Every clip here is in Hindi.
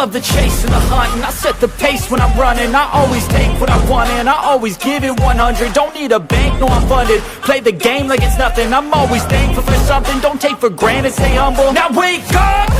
love the chase and the hunt, and I set the pace when I'm running. I always take what I want and I always give it 100. Don't need a bank, no I'm funded. Play the game like it's nothing. I'm always thankful for something. Don't take for granted, stay humble. Now wake up,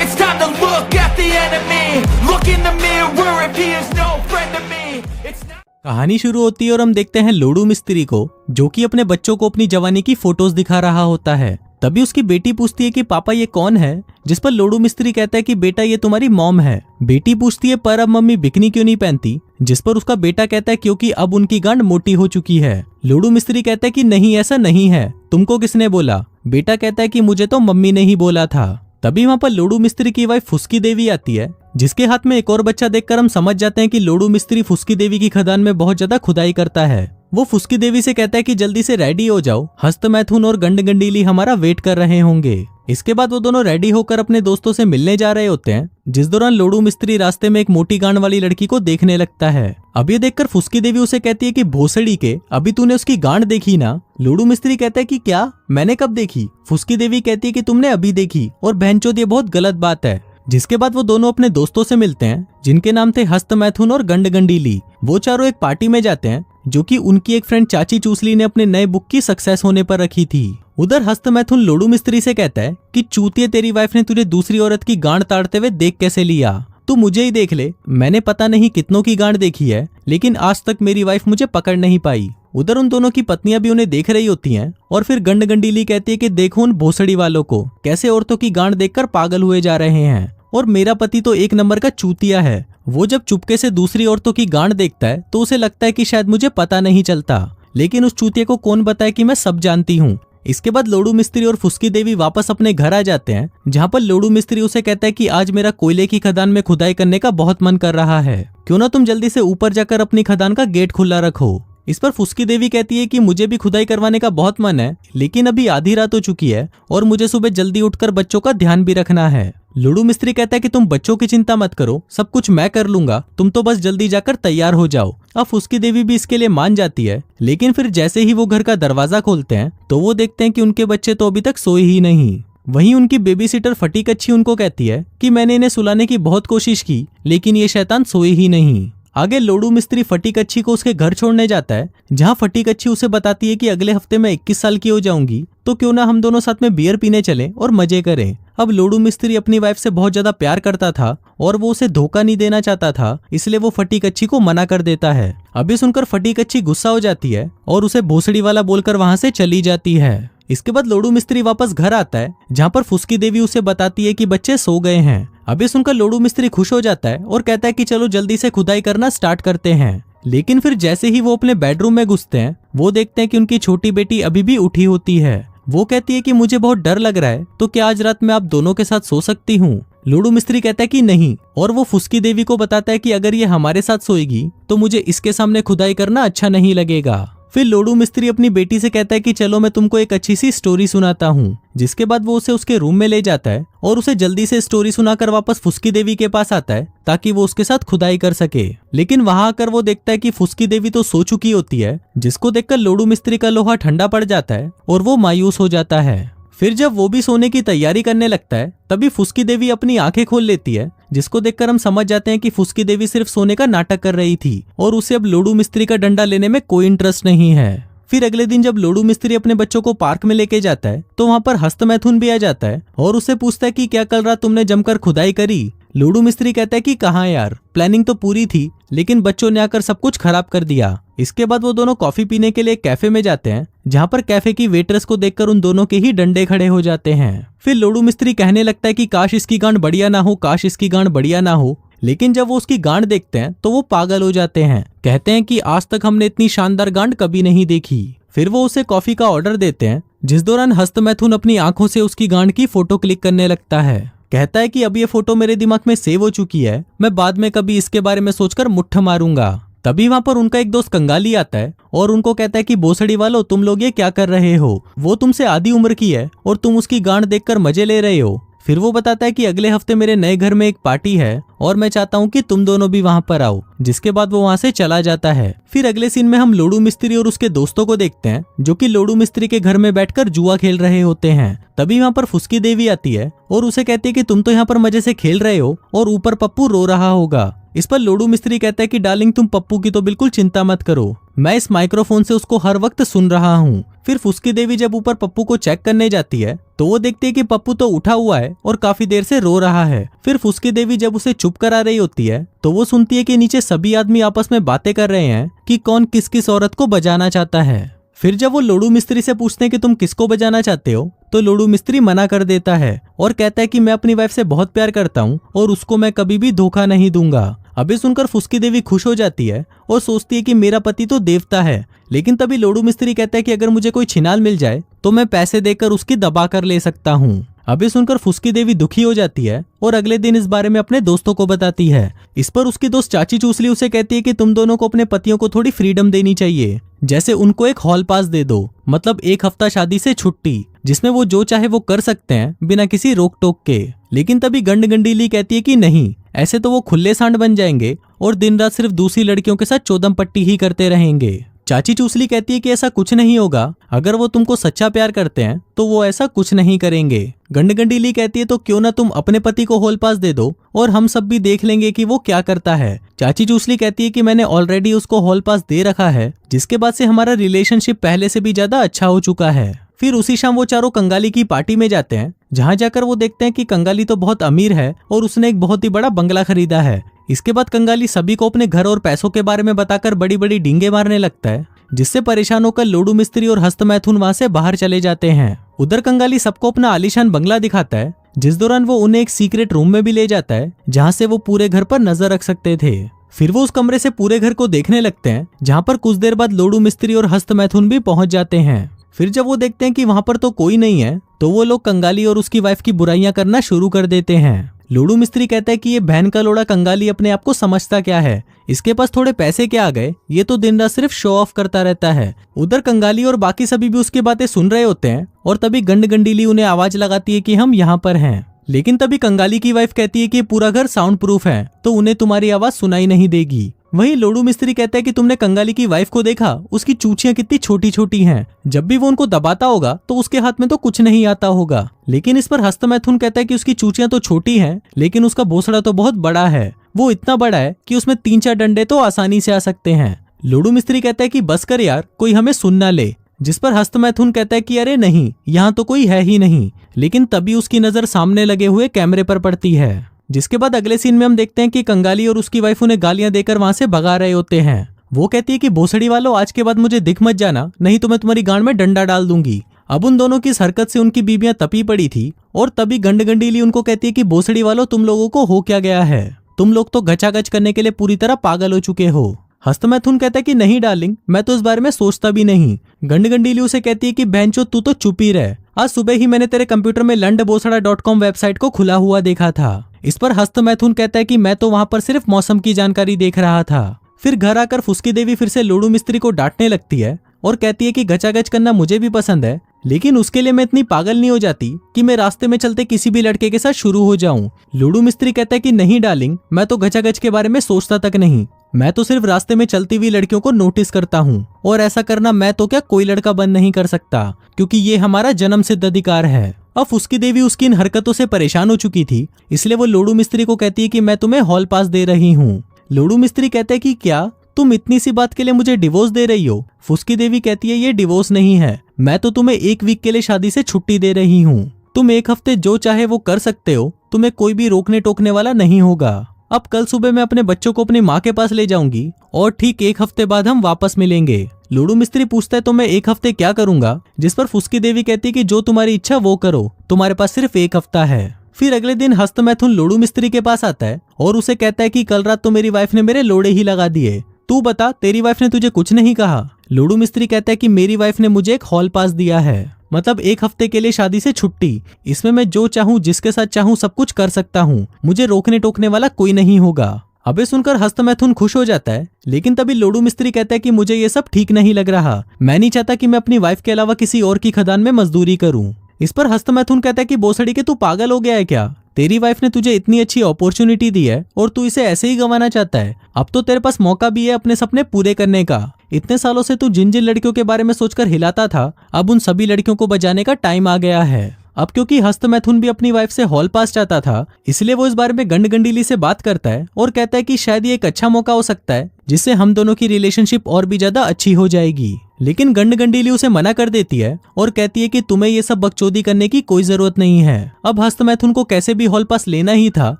it's time to look at the enemy. Look in the mirror if he is no friend to me. It's not... कहानी शुरू होती है और हम देखते हैं लोडू मिस्त्री को, जो कि अपने बच्चों को अपनी जवानी की फोटोज दिखा रहा होता है। तभी उसकी बेटी पूछती है कि पापा ये कौन है, जिस पर लोडू मिस्त्री कहता है कि बेटा ये तुम्हारी मॉम है। बेटी पूछती है पर अब मम्मी बिकनी क्यों नहीं पहनती, जिस पर उसका बेटा कहता है क्योंकि अब उनकी गांड मोटी हो चुकी है। लोडू मिस्त्री कहता है कि नहीं ऐसा नहीं है, तुमको किसने बोला। बेटा कहता है कि मुझे तो मम्मी ने ही बोला था। तभी वहाँ पर लोडू मिस्त्री की वाइफ फुस्की देवी आती है, जिसके हाथ में एक और बच्चा देखकर हम समझ जाते हैं कि लोडू मिस्त्री फुस्की देवी की खदान में बहुत ज्यादा खुदाई करता है। वो फुस्की देवी से कहता है कि जल्दी से रेडी हो जाओ, हस्त मैथुन और गंड गंडीली हमारा वेट कर रहे होंगे। इसके बाद वो दोनों रेडी होकर अपने दोस्तों से मिलने जा रहे होते हैं, जिस दौरान लोडू मिस्त्री रास्ते में एक मोटी गांड वाली लड़की को देखने लगता है। अब ये देखकर फुस्की देवी उसे कहती है कि भोसड़ी के, अभी तूने उसकी गांड देखी ना। लोडू मिस्त्री कहता है कि क्या, मैंने कब देखी। फुस्की देवी कहती है कि तुमने अभी देखी और बहनचोद ये बहुत गलत बात है। जिसके बाद वो दोनों अपने दोस्तों से मिलते हैं, जिनके नाम थे हस्त मैथुन और गंड गंडीली। वो चारों एक पार्टी में जाते हैं, जो कि उनकी एक फ्रेंड चाची चूसली ने अपने नए बुक की सक्सेस होने पर रखी थी। उधर हस्त मैथुन लोडू मिस्त्री से कहता है कि चूतिए तेरी वाइफ ने तुझे दूसरी औरत की गांड ताड़ते हुए देख कैसे लिया। तू मुझे ही देख ले, मैंने पता नहीं कितनों की गांड देखी है, लेकिन आज तक मेरी वाइफ मुझे पकड़ नहीं पाई। उधर उन दोनों की पत्नियां भी उन्हें देख रही होती हैं और फिर गंड गंडीली कहती है कि देखो उन भोसड़ी वालों को, कैसे औरतों की गांड देखकर पागल हुए जा रहे हैं। और मेरा पति तो एक नंबर का चूतिया है। वो जब चुपके से दूसरी औरतों की गांड देखता है तो उसे लगता है कि शायद मुझे पता नहीं चलता, लेकिन उस चूतिया को कौन बताए कि मैं सब जानती हूँ। इसके बाद लोडू मिस्त्री और फुस्की देवी वापस अपने घर आ जाते हैं, जहाँ पर लोडू मिस्त्री उसे कहता है कि आज मेरा कोयले की खदान में खुदाई करने का बहुत मन कर रहा है, क्यों ना तुम जल्दी से ऊपर जाकर अपनी खदान का गेट खुला रखो। इस पर फुस्की देवी कहती है कि मुझे भी खुदाई करवाने का बहुत मन है, लेकिन अभी आधी रात हो चुकी है और मुझे सुबह जल्दी उठकर बच्चों का ध्यान भी रखना है। लोडू मिस्त्री कहता है कि तुम बच्चों की चिंता मत करो, सब कुछ मैं कर लूंगा, तुम तो बस जल्दी जाकर तैयार हो जाओ। अब फुस्की देवी भी इसके लिए मान जाती है, लेकिन फिर जैसे ही वो घर का दरवाजा खोलते हैं तो वो देखते हैं कि उनके बच्चे तो अभी तक सोए ही नहीं। वहीं उनकी बेबी सिटर फटी कच्छी उनको कहती है कि मैंने इन्हें सुलाने की बहुत कोशिश की, लेकिन ये शैतान सोए ही नहीं। आगे लोडू मिस्त्री फटी कच्छी को उसके घर छोड़ने जाता है, जहाँ फटी कच्छी उसे बताती है कि अगले हफ्ते मैं 21 साल की हो जाऊंगी, तो क्यों ना हम दोनों साथ में बियर पीने चलें और मजे करें। अब लोडू मिस्त्री अपनी वाइफ से बहुत ज्यादा प्यार करता था और वो उसे धोखा नहीं देना चाहता था, इसलिए वो फटी कच्छी को मना कर देता है। अभी सुनकर फटी कच्छी गुस्सा हो जाती है और उसे भोसड़ी वाला बोलकर वहां से चली जाती है। इसके बाद लोडू मिस्त्री वापस घर आता है, जहाँ पर फुस्की देवी उसे बताती है कि बच्चे सो गए हैं। अभी सुनकर लोडू मिस्त्री खुश हो जाता है और कहता है कि चलो जल्दी से खुदाई करना स्टार्ट करते हैं। लेकिन फिर जैसे ही वो अपने बेडरूम में घुसते हैं, वो देखते हैं कि उनकी छोटी बेटी अभी भी उठी होती है। वो कहती है कि मुझे बहुत डर लग रहा है, तो क्या आज रात मैं आप दोनों के साथ सो सकती हूँ। लोडू मिस्त्री कहता है कि नहीं, और वो फुस्की देवी को बताता है कि अगर ये हमारे साथ सोएगी तो मुझे इसके सामने खुदाई करना अच्छा नहीं लगेगा। फिर लोडू मिस्त्री अपनी बेटी से कहता है कि चलो मैं तुमको एक अच्छी सी स्टोरी सुनाता हूँ। जिसके बाद वो उसे उसके रूम में ले जाता है और उसे जल्दी से स्टोरी सुनाकर वापस फुस्की देवी के पास आता है, ताकि वो उसके साथ खुदाई कर सके। लेकिन वहां आकर वो देखता है कि फुस्की देवी तो सो चुकी होती है, जिसको देखकर लोडू मिस्त्री का लोहा ठंडा पड़ जाता है और वो मायूस हो जाता है। फिर जब वो भी सोने की तैयारी करने लगता है, तभी फुस्की देवी अपनी आंखें खोल लेती है, जिसको देखकर हम समझ जाते हैं कि फुस्की देवी सिर्फ सोने का नाटक कर रही थी और उसे अब लोडू मिस्त्री का डंडा लेने में कोई इंटरेस्ट नहीं है। फिर अगले दिन जब लोडू मिस्त्री अपने बच्चों को पार्क में लेके जाता है, तो वहाँ पर हस्त मैथुन भी आ जाता है और उससे पूछता है कि क्या कल रात तुमने जमकर खुदाई करी। लोडू मिस्त्री कहता है कि कहाँ यार, प्लानिंग तो पूरी थी, लेकिन बच्चों ने आकर सब कुछ खराब कर दिया। इसके बाद वो दोनों कॉफी पीने के लिए कैफे में जाते हैं, जहाँ पर कैफे की वेट्रेस को देखकर उन दोनों के ही डंडे खड़े हो जाते हैं। फिर लोडू मिस्त्री कहने लगता है कि काश इसकी गांड बढ़िया ना हो, काश इसकी गांड बढ़िया ना हो। लेकिन जब वो उसकी गांड देखते हैं तो वो पागल हो जाते हैं, कहते हैं कि आज तक हमने इतनी शानदार गांड कभी नहीं देखी। फिर वो उसे कॉफी का ऑर्डर देते हैं, जिस दौरान हस्त मैथुन अपनी आंखों से उसकी गांड की फोटो क्लिक करने लगता है। कहता है कि अब ये फोटो मेरे दिमाग में सेव हो चुकी है, मैं बाद में कभी इसके बारे में सोचकर मुट्ठ मारूंगा। तभी वहाँ पर उनका एक दोस्त कंगाली आता है और उनको कहता है कि भोसड़ी वालों, तुम लोग ये क्या कर रहे हो, वो तुमसे आधी उम्र की है और तुम उसकी गांड देखकर मजे ले रहे हो। फिर वो बताता है कि अगले हफ्ते मेरे नए घर में एक पार्टी है और मैं चाहता हूँ कि तुम दोनों भी वहाँ पर आओ। जिसके बाद वो वहाँ से चला जाता है। फिर अगले सीन में हम लोडू मिस्त्री और उसके दोस्तों को देखते हैं जो कि लोडू मिस्त्री के घर में बैठकर जुआ खेल रहे होते हैं। तभी वहाँ पर फुस्की देवी आती है और उसे कहती है कि तुम तो यहाँ पर मजे से खेल रहे हो और ऊपर पप्पू रो रहा होगा। इस पर लोडू मिस्त्री कहता है कि डार्लिंग तुम पप्पू की तो बिल्कुल चिंता मत करो, मैं इस माइक्रोफोन से उसको हर वक्त सुन रहा हूँ। फिर फुस्की देवी जब ऊपर पप्पू को चेक करने जाती है तो वो देखती है कि पप्पू तो उठा हुआ है और काफी देर से रो रहा है। फिर फुस्की देवी जब उसे चुप करा रही होती है तो वो सुनती है कि नीचे सभी आदमी आपस में बातें कर रहे हैं कि कौन किस किस औरत को बजाना चाहता है। फिर जब वो लोडू मिस्त्री से पूछते हैं कि तुम किसको बजाना चाहते हो तो लोडू मिस्त्री मना कर देता है और कहता है कि मैं अपनी वाइफ से बहुत प्यार करता हूँ और उसको मैं कभी भी धोखा नहीं दूंगा। अभी सुनकर फुस्की देवी खुश हो जाती है और सोचती है कि मेरा पति तो देवता है। लेकिन तभी लोडू मिस्त्री कहता है कि अगर मुझे कोई छिनाल मिल जाए तो मैं पैसे देकर उसकी दबा कर ले सकता हूँ। अभी सुनकर फुस्की देवी दुखी हो जाती है और अगले दिन इस बारे में अपने दोस्तों को बताती है। इस पर उसकी दोस्त चाची चूसली उसे कहती है कि तुम दोनों को अपने पतियों को थोड़ी फ्रीडम देनी चाहिए, जैसे उनको एक हॉल पास दे दो, मतलब 1 हफ्ता शादी से छुट्टी, जिसमें वो जो चाहे वो कर सकते हैं बिना किसी रोक टोक के। लेकिन तभी गंडगंडीली कहती है कि नहीं, ऐसे तो वो खुले सांड बन जाएंगे और दिन रात सिर्फ दूसरी लड़कियों के साथ चौदम पट्टी ही करते रहेंगे। चाची चूसली कहती है कि ऐसा कुछ नहीं होगा, अगर वो तुमको सच्चा प्यार करते हैं तो वो ऐसा कुछ नहीं करेंगे। गंडगंडीली कहती है तो क्यों ना तुम अपने पति को हॉल पास दे दो और हम सब भी देख लेंगे कि वो क्या करता है। चाची चूसली कहती है कि मैंने ऑलरेडी उसको हॉल पास दे रखा है, जिसके बाद से हमारा रिलेशनशिप पहले से भी ज्यादा अच्छा हो चुका है। फिर उसी शाम वो चारों कंगाली की पार्टी में जाते हैं, जहाँ जाकर वो देखते हैं कि कंगाली तो बहुत अमीर है और उसने एक बहुत ही बड़ा बंगला खरीदा है। इसके बाद कंगाली सभी को अपने घर और पैसों के बारे में बताकर बड़ी बड़ी डींगे मारने लगता है, जिससे परेशान होकर लोडू मिस्त्री और हस्त मैथुन वहां से बाहर चले जाते हैं। उधर कंगाली सबको अपना आलीशान बंगला दिखाता है, जिस दौरान वो उन्हें एक सीक्रेट रूम में भी ले जाता है जहाँ से वो पूरे घर पर नजर रख सकते थे। फिर वो उस कमरे से पूरे घर को देखने लगते हैं, जहाँ पर कुछ देर बाद लोडू मिस्त्री और हस्त मैथुन भी पहुंच जाते हैं। फिर जब वो देखते हैं कि वहां पर तो कोई नहीं है तो वो लोग कंगाली और उसकी वाइफ की बुराइयां करना शुरू कर देते हैं। लोडू मिस्त्री कहता है कि ये बहन का लोड़ा कंगाली अपने आप को समझता क्या है, इसके पास थोड़े पैसे क्या आ गए, ये तो दिन रात सिर्फ शो ऑफ करता रहता है। उधर कंगाली और बाकी सभी भी उसकी बातें सुन रहे होते हैं और तभी गंडगंडीली उन्हें आवाज लगाती है कि हम यहाँ पर हैं। लेकिन तभी कंगाली की वाइफ कहती है कि पूरा घर साउंड प्रूफ है तो उन्हें तुम्हारी आवाज सुनाई नहीं देगी। वहीं लोडू मिस्त्री कहता है कि तुमने कंगाली की वाइफ को देखा, उसकी चूचियां कितनी छोटी छोटी हैं, जब भी वो उनको दबाता होगा तो उसके हाथ में तो कुछ नहीं आता होगा। लेकिन इस पर हस्त मैथुन कहता है कि उसकी चूचियां तो छोटी हैं, लेकिन उसका भोसड़ा तो बहुत बड़ा है, वो इतना बड़ा है कि उसमें 3-4 डंडे तो आसानी से आ सकते हैं। लोडू मिस्त्री कहता है कि बस कर यार, कोई हमें सुन ना ले। जिस पर हस्त मैथुन कहता है कि अरे नहीं, यहाँ तो कोई है ही नहीं। लेकिन तभी उसकी नजर सामने लगे हुए कैमरे पर पड़ती है, जिसके बाद अगले सीन में हम देखते हैं कि कंगाली और उसकी वाइफ उन्हें गालियां देकर वहां से भगा रहे होते हैं। वो कहती है कि भोसड़ी वालों, आज के बाद मुझे दिख मत जाना, नहीं तो मैं तुम्हारी गांड में डंडा डाल दूंगी। अब उन दोनों की इस हरकत से उनकी बीबियां तपी पड़ी थी और तभी गंडगंडीली उनको कहती है कि भोसड़ी वालों, तुम लोगों को हो क्या गया है, तुम लोग तो गचागच करने के लिए पूरी तरह पागल हो चुके हो। हस्त मैथुन कहता है कि नहीं डार्लिंग, मैं तो इस बारे में सोचता भी नहीं। गंडगंडीली उसे कहती है कि बहनचोद तू तो चुप ही रह, आज सुबह ही मैंने तेरे कंप्यूटर में लंडबोसड़ा.com वेबसाइट को खुला हुआ देखा था। इस पर हस्त मैथुन कहता है कि मैं तो वहां पर सिर्फ मौसम की जानकारी देख रहा था। फिर घर आकर फुस्की देवी फिर से लोडू मिस्त्री को डांटने लगती है और कहती है कि गचागच करना मुझे भी पसंद है, लेकिन उसके लिए मैं इतनी पागल नहीं हो जाती कि मैं रास्ते में चलते किसी भी लड़के के साथ शुरू हो जाऊं। लोडू मिस्त्री कहता है कि नहीं डार्लिंग, मैं तो गचागच के बारे में सोचता तक नहीं, मैं तो सिर्फ रास्ते में चलती हुई लड़कियों को नोटिस करता हूँ, और ऐसा करना मैं तो क्या कोई लड़का बंद नहीं कर सकता, क्योंकि ये हमारा जन्म सिद्ध अधिकार है। अब फुस्की देवी उसकी इन हरकतों से परेशान हो चुकी थी, इसलिए वो लोडू मिस्त्री को कहती है कि मैं तुम्हें हॉल पास दे रही हूँ। लोडू मिस्त्री कहता है कि क्या तुम इतनी सी बात के लिए मुझे डिवोर्स दे रही हो? फुस्की देवी कहती है ये डिवोर्स नहीं है, मैं तो तुम्हें 1 वीक के लिए शादी से छुट्टी दे रही हूँ, तुम 1 हफ्ते जो चाहे वो कर सकते हो, तुम्हें कोई भी रोकने टोकने वाला नहीं होगा। अब कल सुबह मैं अपने बच्चों को अपनी माँ के पास ले जाऊंगी और ठीक 1 हफ्ते बाद हम वापस मिलेंगे। लोडू मिस्त्री पूछता है तो मैं 1 हफ्ते क्या करूंगा, जिस पर फुस्की देवी कहती है कि जो तुम्हारी इच्छा वो करो, तुम्हारे पास सिर्फ 1 हफ्ता है। फिर अगले दिन हस्त मैथुन लोडू मिस्त्री के पास आता है और उसे कहता है कि कल रात तो मेरी वाइफ ने मेरे लोड़े ही लगा दिए, तू बता तेरी वाइफ ने तुझे कुछ नहीं कहा? लोडू मिस्त्री कहता है कि मेरी वाइफ ने मुझे एक हॉल पास दिया है, मतलब 1 हफ्ते के लिए शादी से छुट्टी, इसमें मैं जो चाहूँ जिसके साथ चाहूँ सब कुछ कर सकता हूँ, मुझे रोकने टोकने वाला कोई नहीं होगा। अबे सुनकर हस्त मैथुन खुश हो जाता है, लेकिन तभी लोडू मिस्त्री कहता है कि मुझे ये सब ठीक नहीं लग रहा, मैं नहीं चाहता कि मैं अपनी वाइफ के अलावा किसी और की खदान में मजदूरी करूं। इस पर हस्त मैथुन कहता है कि बोसड़ी के तू पागल हो गया है क्या? तेरी वाइफ ने तुझे इतनी अच्छी अपॉर्चुनिटी दी है और तू इसे ऐसे ही गंवाना चाहता है? अब तो तेरे पास मौका भी है अपने सपने पूरे करने का। इतने सालों से तू जिन जिन लड़कियों के बारे में सोचकर हिलाता था, अब उन सभी लड़कियों को बजाने का टाइम आ गया है। अब क्योंकि हस्त मैथुन भी अपनी वाइफ से हॉल पास चाहता था, इसलिए वो इस बारे में गंडगंडीली से बात करता है और कहता है कि शायद ये एक अच्छा मौका हो सकता है जिससे हम दोनों की रिलेशनशिप और भी ज्यादा अच्छी हो जाएगी। लेकिन गंडगंडीली उसे मना कर देती है और कहती है कि तुम्हें ये सब बकचोदी करने की कोई जरूरत नहीं है। अब हस्त मैथुन को कैसे भी हॉल पास लेना ही था,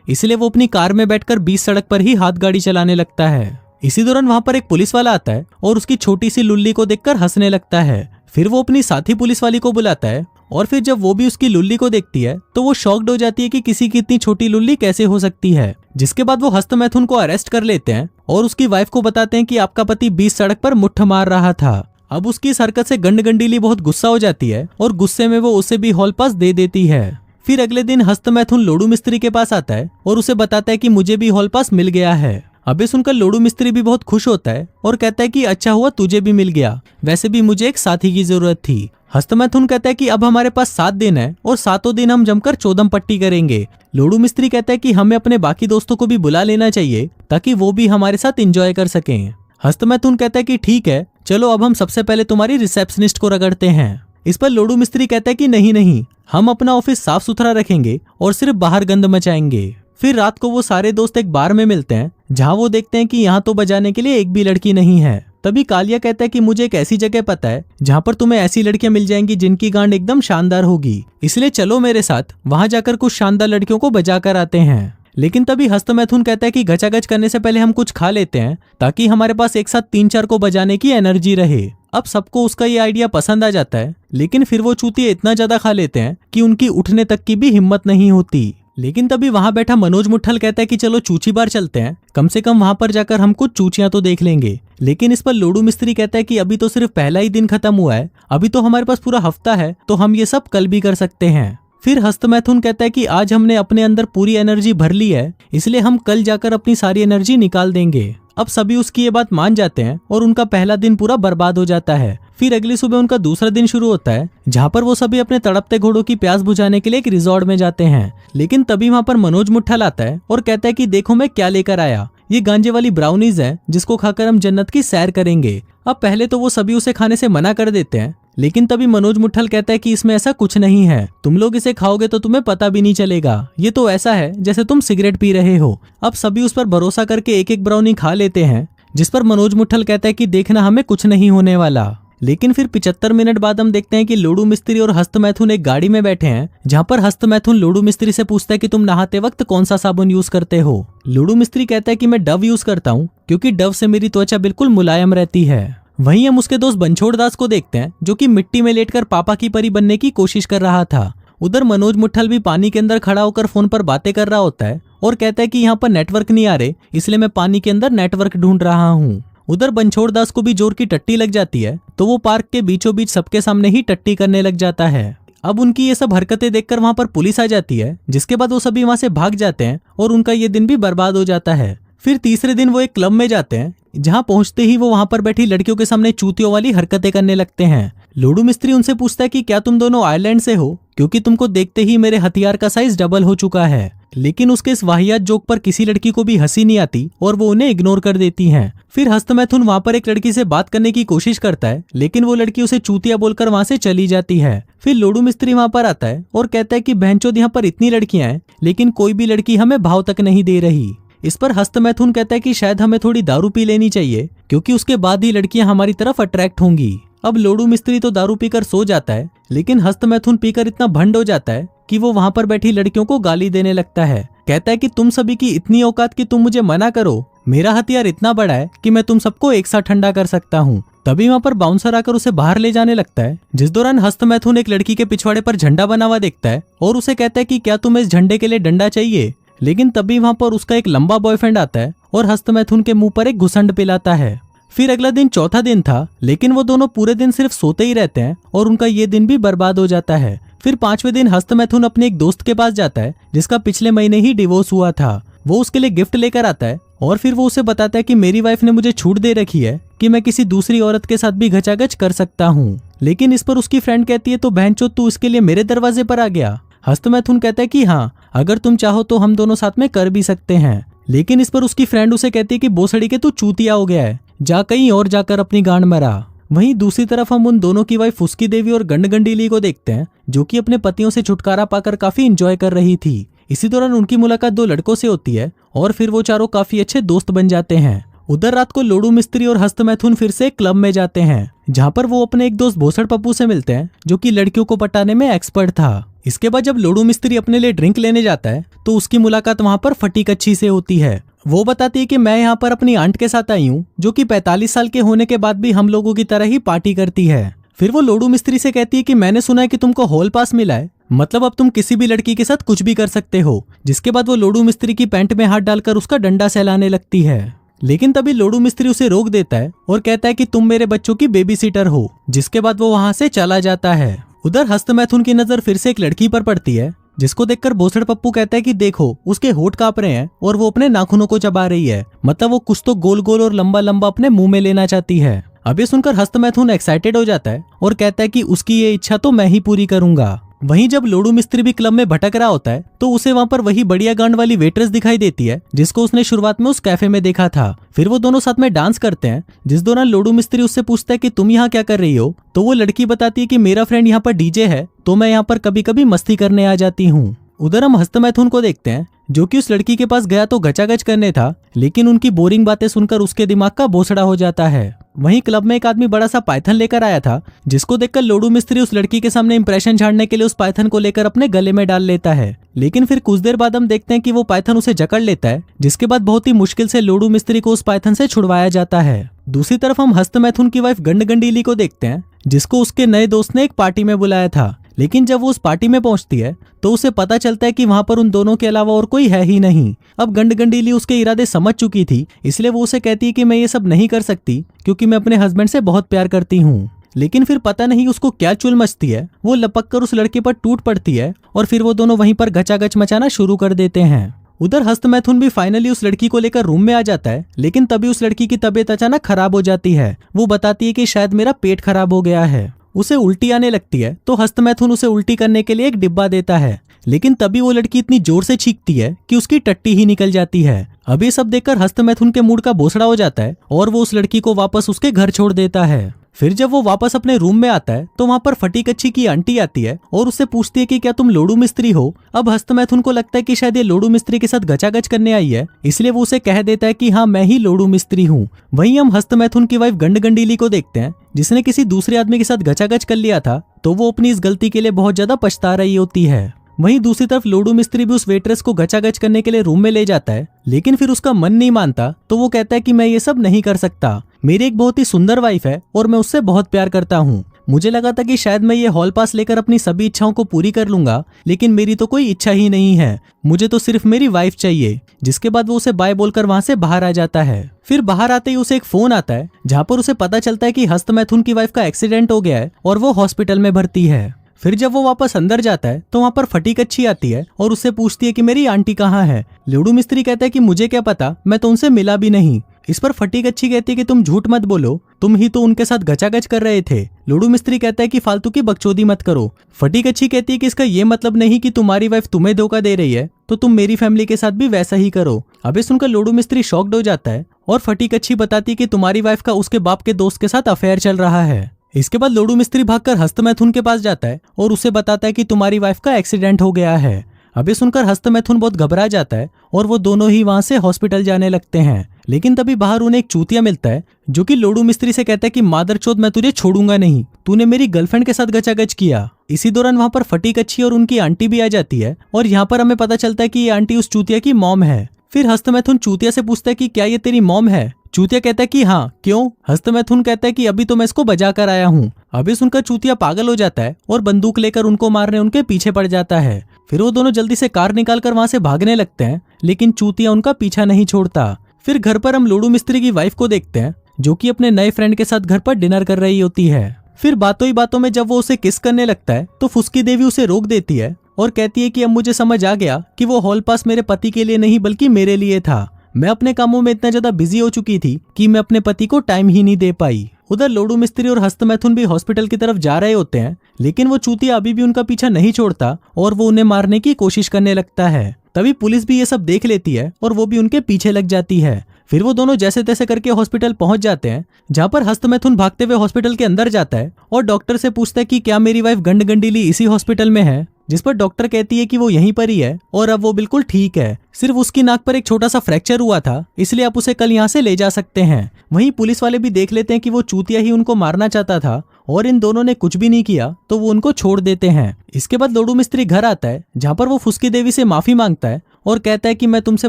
इसलिए वो अपनी कार में बैठकर बीच सड़क पर ही हाथ गाड़ी चलाने लगता है। इसी दौरान वहां पर एक पुलिस वाला आता है और उसकी छोटी सी लुल्ली को देखकर हंसने लगता है। फिर वो अपनी साथी पुलिस वाली को बुलाता है और फिर जब वो भी उसकी लुल्ली को देखती है तो वो शॉक्ड हो जाती है कि किसी की इतनी छोटी लुल्ली कैसे हो सकती है। जिसके बाद वो हस्त मैथुन को अरेस्ट कर लेते हैं और उसकी वाइफ को बताते हैं कि आपका पति बीच सड़क पर मुट्ठ मार रहा था। अब उसकी इस हरकत से गंडगंडीली बहुत गुस्सा हो जाती है और गुस्से में वो उसे भी हॉल पास दे देती है। फिर अगले दिन हस्त मैथुन लोडू मिस्त्री के पास आता है और उसे बताता है कि मुझे भी हॉल पास मिल गया है। अबे सुनकर लोडू मिस्त्री भी बहुत खुश होता है और कहता है कि अच्छा हुआ तुझे भी मिल गया, वैसे भी मुझे एक साथी की जरूरत थी। हस्त मैथुन कहता है कि अब हमारे पास 7 दिन है और 7 दिन हम जमकर चौदम पट्टी करेंगे। लोडू मिस्त्री कहता है कि हमें अपने बाकी दोस्तों को भी बुला लेना चाहिए ताकि वो भी हमारे साथ एंजॉय कर सकें। हस्त मैथुन कहता है कि ठीक है, चलो अब हम सबसे पहले तुम्हारी रिसेप्शनिस्ट को रगड़ते हैं। इस पर लोडू मिस्त्री कहता है कि नहीं नहीं, हम अपना ऑफिस साफ सुथरा रखेंगे और सिर्फ बाहर गंद मचाएंगे। फिर रात को वो सारे दोस्त एक बार में मिलते हैं जहाँ वो देखते हैं कि यहाँ तो बजाने के लिए एक भी लड़की नहीं है। तभी कालिया कहता है कि मुझे एक ऐसी जगह पता है जहाँ पर तुम्हें ऐसी लड़कियां मिल जाएंगी जिनकी गांड एकदम शानदार होगी, इसलिए चलो मेरे साथ, वहां जाकर कुछ शानदार लड़कियों को बजा कर आते हैं। लेकिन तभी हस्त मैथुन कहता है कि गचागच करने से पहले हम कुछ खा लेते हैं ताकि हमारे पास एक साथ 3-4 को बजाने की एनर्जी रहे। अब सबको उसका ये आइडिया पसंद आ जाता है, लेकिन फिर वो चूतिए इतना ज्यादा खा लेते हैं कि उनकी उठने तक की भी हिम्मत नहीं होती। लेकिन तभी वहां बैठा मनोज मुट्ठल कहता है कि चलो चूची बार चलते हैं, कम से कम वहां पर जाकर हम कुछ चूचियां तो देख लेंगे। लेकिन इस पर लोडू मिस्त्री कहता है कि अभी तो सिर्फ पहला ही दिन खत्म हुआ है, अभी तो हमारे पास पूरा हफ्ता है, तो हम ये सब कल भी कर सकते हैं। फिर हस्त मैथुन कहता है कि आज हमने अपने अंदर पूरी एनर्जी भर ली है, इसलिए हम कल जाकर अपनी सारी एनर्जी निकाल देंगे। अब सभी उसकी ये बात मान जाते हैं और उनका पहला दिन पूरा बर्बाद हो जाता है। फिर अगली सुबह उनका दूसरा दिन शुरू होता है जहाँ पर वो सभी अपने तड़पते घोड़ों की प्यास बुझाने के लिए एक रिजॉर्ट में जाते हैं। लेकिन तभी वहाँ पर मनोज मुट्ठल आता है और कहता है कि देखो मैं क्या लेकर आया, ये गांजे वाली ब्राउनीज है जिसको खाकर हम जन्नत की सैर करेंगे। अब पहले तो वो सभी उसे खाने से मना कर देते हैं, लेकिन तभी मनोज मुट्ठल कहता है कि इसमें ऐसा कुछ नहीं है, तुम लोग इसे खाओगे तो तुम्हें पता भी नहीं चलेगा, ये तो ऐसा है जैसे तुम सिगरेट पी रहे हो। अब सभी उस पर भरोसा करके एक एक ब्राउनी खा लेते हैं, जिस पर मनोज मुट्ठल कहता है कि देखना हमें कुछ नहीं होने वाला। लेकिन फिर 75 मिनट बाद हम देखते हैं कि लोडू मिस्त्री और हस्त मैथुन एक गाड़ी में बैठे हैं, जहाँ पर हस्त मैथुन लोडू मिस्त्री से पूछता है कि तुम नहाते वक्त कौन सा साबुन यूज करते हो। लोडू मिस्त्री कहता है कि मैं डव यूज करता हूँ क्योंकि डव से मेरी त्वचा बिल्कुल मुलायम रहती है। वहीं हम उसके दोस्त बनछोड़ दास को देखते हैं जो कि मिट्टी में लेटकर पापा की परी बनने की कोशिश कर रहा था। उधर मनोज मुट्ठल भी पानी के अंदर खड़ा होकर फोन पर बातें कर रहा होता है और कहता है कि यहाँ पर नेटवर्क नहीं आ रहे, इसलिए मैं पानी के अंदर नेटवर्क ढूंढ रहा हूँ। उधर बनछोड़ दास को भी जोर की टट्टी लग जाती है, तो वो पार्क के बीचों बीच सबके सामने ही टट्टी करने लग जाता है। अब उनकी ये सब हरकतें देखकर वहां पर पुलिस आ जाती है, जिसके बाद वो सभी वहां से भाग जाते हैं और उनका ये दिन भी बर्बाद हो जाता है। फिर तीसरे दिन वो एक क्लब में जाते हैं, जहां पहुंचते ही वो वहां पर बैठी लड़कियों के सामने चूतियों वाली हरकतें करने लगते हैं। लोडू मिस्त्री उनसे पूछता है कि क्या तुम दोनों आयरलैंड से हो, क्योंकि तुमको देखते ही मेरे हथियार का साइज डबल हो चुका है। लेकिन उसके इस वाहियात जोक पर किसी लड़की को भी हंसी नहीं आती और वो उन्हें इग्नोर कर देती हैं। फिर हस्त मैथुन वहां पर एक लड़की से बात करने की कोशिश करता है, लेकिन वो लड़की उसे चूतिया बोलकर वहां से चली जाती है। फिर लोडू मिस्त्री वहां पर आता है और कहता है कि बहनचोद यहाँ पर इतनी लड़कियां हैं, लेकिन कोई भी लड़की हमें भाव तक नहीं दे रही। इस पर हस्त मैथुन कहता है कि शायद हमें थोड़ी दारू पी लेनी चाहिए, क्योंकि उसके बाद ही लड़कियां हमारी तरफ अट्रैक्ट होंगी। अब लोडू मिस्त्री तो दारू पीकर सो जाता है, लेकिन हस्त मैथुन पीकर इतना भंड हो जाता है कि वो वहां पर बैठी लड़कियों को गाली देने लगता है। कहता है कि तुम सभी की इतनी औकात कि तुम मुझे मना करो, मेरा हथियार इतना बड़ा है कि मैं तुम सबको एक साथ ठंडा कर सकता हूँ। तभी वहां पर बाउंसर आकर उसे बाहर ले जाने लगता है, जिस दौरान हस्त मैथुन एक लड़की के पिछवाड़े पर झंडा बना हुआ देखता है और उसे कहता है कि क्या तुम्हें इस झंडे के लिए डंडा चाहिए। लेकिन तभी वहां पर उसका एक लंबा बॉयफ्रेंड आता है और हस्त मैथुन के मुंह पर एक घुसंड पिलाता है। फिर अगला दिन चौथा दिन था, लेकिन वो दोनों पूरे दिन सिर्फ सोते ही रहते हैं और उनका ये दिन भी बर्बाद हो जाता है। फिर 5वें दिन हस्त मैथुन अपने एक दोस्त के पास जाता है जिसका पिछले महीने ही डिवोर्स हुआ था। वो उसके लिए गिफ्ट लेकर आता है और फिर वो उसे बताता है कि मेरी वाइफ ने मुझे छूट दे रखी है कि मैं किसी दूसरी औरत के साथ भी घचाघच कर सकता हूँ। लेकिन इस पर उसकी फ्रेंड कहती है तो बहनचोद तू इसके लिए मेरे दरवाजे पर आ गया। हस्तमैथुन कहता है कि हाँ, अगर तुम चाहो तो हम दोनों साथ में कर भी सकते हैं। लेकिन इस पर उसकी फ्रेंड उसे कहती है कि बोसड़ी के तू चूतिया हो गया है, जा कहीं और जाकर अपनी गांड मरा। वहीं दूसरी तरफ हम उन दोनों की वाइफ फुस्की देवी और गंडगंडीली को देखते हैं, जो कि अपने पतियों से छुटकारा पाकर काफी एंजॉय कर रही थी। इसी दौरान उनकी मुलाकात दो लड़कों से होती है और फिर वो चारों काफी अच्छे दोस्त बन जाते हैं। उधर रात को लोडू मिस्त्री और हस्तमैथुन फिर से एक क्लब में जाते हैं, जहाँ पर वो अपने एक दोस्त भोसड़ पप्पू से मिलते हैं, जो कि लड़कियों को पटाने में एक्सपर्ट था। इसके बाद जब लोडू मिस्त्री अपने लिए ड्रिंक लेने जाता है तो उसकी मुलाकात वहाँ पर फटी कच्ची से होती है। वो बताती है कि मैं यहाँ पर अपनी आंट के साथ आई हूँ, जो कि 45 साल के होने के बाद भी हम लोगों की तरह ही पार्टी करती है। फिर वो लोडू मिस्त्री से कहती है कि मैंने सुना है कि तुमको हॉल पास मिला है, मतलब अब तुम किसी भी लड़की के साथ कुछ भी कर सकते हो। जिसके बाद वो लोडू मिस्त्री की पैंट में हाथ डालकर उसका डंडा सहलाने लगती है। लेकिन तभी लोडू मिस्त्री उसे रोक देता है और कहता है कि तुम मेरे बच्चों की बेबी सीटर हो। जिसके बाद वो वहां से चला जाता है। उधर हस्तमैथुन की नजर फिर से एक लड़की पर पड़ती है, जिसको देखकर भोसड़ पप्पू कहता है कि देखो उसके होठ कांप रहे हैं और वो अपने नाखूनों को चबा रही है, मतलब वो कुछ तो गोल गोल और लंबा लंबा अपने मुंह में लेना चाहती है। अब ये सुनकर हस्तमैथुन एक्साइटेड हो जाता है और कहता है कि उसकी ये इच्छा तो मैं ही पूरी करूंगा। वहीं जब लोडू मिस्त्री भी क्लब में भटक रहा होता है तो उसे वहां पर वही बढ़िया गांड वाली वेट्रेस दिखाई देती है, जिसको उसने शुरुआत में उस कैफे में देखा था। फिर वो दोनों साथ में डांस करते हैं, जिस दौरान लोडू मिस्त्री उससे पूछता है कि तुम यहाँ क्या कर रही हो। तो वो लड़की बताती है कि मेरा फ्रेंड यहाँ पर डीजे है, तो मैं यहाँ पर कभी कभी मस्ती करने आ जाती हूँ। उधर हम हस्तमैथुन को देखते हैं, जो कि उस लड़की के पास गया तो गचागच करने था, लेकिन उनकी बोरिंग बातें सुनकर उसके दिमाग का बोसड़ा हो जाता है। वहीं क्लब में एक आदमी बड़ा सा पाइथन लेकर आया था, जिसको देखकर लोडू मिस्त्री उस लड़की के सामने इंप्रेशन झाड़ने के लिए उस पाइथन को लेकर अपने गले में डाल लेता है। लेकिन फिर कुछ देर बाद हम देखते हैं कि वो पाइथन उसे जकड़ लेता है, जिसके बाद बहुत ही मुश्किल से लोडू मिस्त्री को उस पाइथन से छुड़वाया जाता है। दूसरी तरफ हम हस्तमैथुन की वाइफ गंडगंडीली को देखते हैं, जिसको उसके नए दोस्त ने एक पार्टी में बुलाया था। लेकिन जब वो उस पार्टी में पहुंचती है तो उसे पता चलता है कि वहां पर उन दोनों के अलावा और कोई है ही नहीं। अब गंडगंडीली उसके इरादे समझ चुकी थी, इसलिए वो उसे कहती है कि मैं ये सब नहीं कर सकती क्योंकि मैं अपने हस्बैंड से बहुत प्यार करती हूँ। लेकिन फिर पता नहीं उसको क्या चुल मचती है, वो लपक कर उस लड़के पर टूट पड़ती है और फिर वो दोनों वहीं पर गचागच मचाना शुरू कर देते हैं। उधर हस्तमैथुन भी फाइनली उस लड़की को लेकर रूम में आ जाता है, लेकिन तभी उस लड़की की तबीयत अचानक खराब हो जाती है। वो बताती है कि शायद मेरा पेट खराब हो गया है। उसे उल्टी आने लगती है तो हस्तमैथुन उसे उल्टी करने के लिए एक डिब्बा देता है, लेकिन तभी वो लड़की इतनी जोर से चीखती है कि उसकी टट्टी ही निकल जाती है। अब ये सब देखकर हस्तमैथुन के मूड का बोसड़ा हो जाता है और वो उस लड़की को वापस उसके घर छोड़ देता है। फिर जब वो वापस अपने रूम में आता है तो वहाँ पर फटी कच्ची की आंटी आती है और उससे पूछती है कि क्या तुम लोडू मिस्त्री हो। अब हस्तमैथुन को लगता है कि शायद ये लोडू मिस्त्री के साथ गचागच करने आई है, इसलिए वो उसे कह देता है कि हाँ मैं ही लोडू मिस्त्री हूँ। वहीं हम हस्तमैथुन की वाइफ गंडगंडीली को देखते हैं, जिसने किसी दूसरे आदमी के साथ गचागच कर लिया था, तो वो अपनी इस गलती के लिए बहुत ज्यादा पछता रही होती है। वहीं दूसरी तरफ लोडू मिस्त्री भी उस वेट्रेस को गचागच करने के लिए रूम में ले जाता है, लेकिन फिर उसका मन नहीं मानता, तो वो कहता है कि मैं ये सब नहीं कर सकता। मेरी एक बहुत ही सुंदर वाइफ है और मैं उससे बहुत प्यार करता हूँ। मुझे लगा था कि शायद मैं ये हॉल पास लेकर अपनी सभी इच्छाओं को पूरी कर लूंगा, लेकिन मेरी तो कोई इच्छा ही नहीं है, मुझे तो सिर्फ मेरी वाइफ चाहिए। जिसके बाद वो उसे बाय बोलकर वहां से बाहर आ जाता है। फिर बाहर आते ही उसे एक फोन आता है, जहाँ पर उसे पता चलता है कि हस्तमैथुन की वाइफ का एक्सीडेंट हो गया है और वो हॉस्पिटल में भर्ती है। फिर जब वो वापस अंदर जाता है तो वहाँ पर फटी कच्ची आती है और उससे पूछती है कि मेरी आंटी कहाँ है। लोडू मिस्त्री कहता है कि मुझे क्या पता, मैं तो उनसे मिला भी नहीं। इस पर फटी कच्ची कहती है कि तुम झूठ मत बोलो, तुम ही तो उनके साथ गचागच कर रहे थे। लोडू मिस्त्री कहता है कि फालतू की बकचोदी मत करो। फटी कच्ची कहती है कि इसका ये मतलब नहीं कि तुम्हारी वाइफ तुम्हें धोखा दे रही है, तो तुम मेरी फैमिली के साथ भी वैसा ही करो। अबे सुनकर लोडू मिस्त्री शॉक्ड हो जाता है और फटी कच्ची बताती है कि तुम्हारी वाइफ का उसके बाप के दोस्त के साथ अफेयर चल रहा है। इसके बाद लोडू मिस्त्री भागकर हस्तमैथुन के पास जाता है और उसे बताता है कि तुम्हारी वाइफ का एक्सीडेंट हो गया है। अभी सुनकर हस्तमैथुन बहुत घबरा जाता है और वो दोनों ही वहां से हॉस्पिटल जाने लगते हैं। लेकिन तभी बाहर उन्हें एक चूतिया मिलता है, जो कि लोडू मिस्त्री से कहता है कि मादरचोद मैं तुझे छोड़ूंगा नहीं, तूने मेरी गर्लफ्रेंड के साथ गचागच किया। इसी दौरान वहां पर फटी कच्ची और उनकी आंटी भी आ जाती है और यहाँ पर हमें पता चलता है कि ये आंटी उस चूतिया की मॉम है। फिर हस्तमैथुन चूतिया से पूछता है कि क्या ये तेरी मॉम है। चूतिया कहता है कि हाँ, क्यों। हस्तमैथुन कहता है कि अभी तो मैं इसको बजा कर आया हूँ। अभी सुनकर चूतिया पागल हो जाता है और बंदूक लेकर उनको मारने उनके पीछे पड़ जाता है। फिर वो दोनों जल्दी से कार निकालकर वहां से भागने लगते हैं, लेकिन चूतिया उनका पीछा नहीं छोड़ता। फिर घर पर हम लोडू मिस्त्री की वाइफ को देखते हैं, जो कि अपने नए फ्रेंड के साथ घर पर डिनर कर रही होती है। फिर बातों ही बातों में जब वो उसे किस करने लगता है तो फुस्की देवी उसे रोक देती है और कहती है कि अब मुझे समझ आ गया कि वो हॉल पास मेरे पति के लिए नहीं बल्कि मेरे लिए था। मैं अपने कामों में इतना ज्यादा बिजी हो चुकी थी कि मैं अपने पति को टाइम ही नहीं दे पाई। उधर लोडू मिस्त्री और हस्तमैथुन भी हॉस्पिटल की तरफ जा रहे होते हैं, लेकिन वो चूतिया अभी भी उनका पीछा नहीं छोड़ता और वो उन्हें मारने की कोशिश करने लगता है। तभी पुलिस भी ये सब देख लेती है और वो भी उनके पीछे लग जाती है। फिर वो दोनों जैसे तैसे करके हॉस्पिटल पहुंच जाते हैं, जहाँ पर हस्तमैथुन भागते हुए हॉस्पिटल के अंदर जाता है और डॉक्टर से पूछता है कि क्या मेरी वाइफ गंडगंडीली इसी हॉस्पिटल में है, जिस पर डॉक्टर कहती है कि वो यहीं पर ही है और अब वो बिल्कुल ठीक है, सिर्फ उसकी नाक पर एक छोटा सा फ्रैक्चर हुआ था, इसलिए आप उसे कल यहाँ से ले जा सकते हैं। वहीं पुलिस वाले भी देख लेते हैं कि वो चूतिया ही उनको मारना चाहता था और इन दोनों ने कुछ भी नहीं किया, तो वो उनको छोड़ देते हैं। इसके बाद लोडू मिस्त्री घर आता है, जहाँ पर वो फुस्की देवी से माफी मांगता है और कहता है कि मैं तुमसे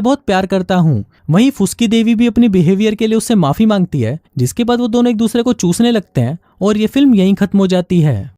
बहुत प्यार करता हूँ। वहीं फुस्की देवी भी अपनी बिहेवियर के लिए उससे माफी मांगती है, जिसके बाद वो दोनों एक दूसरे को चूसने लगते हैं और ये फिल्म यहीं खत्म हो जाती है।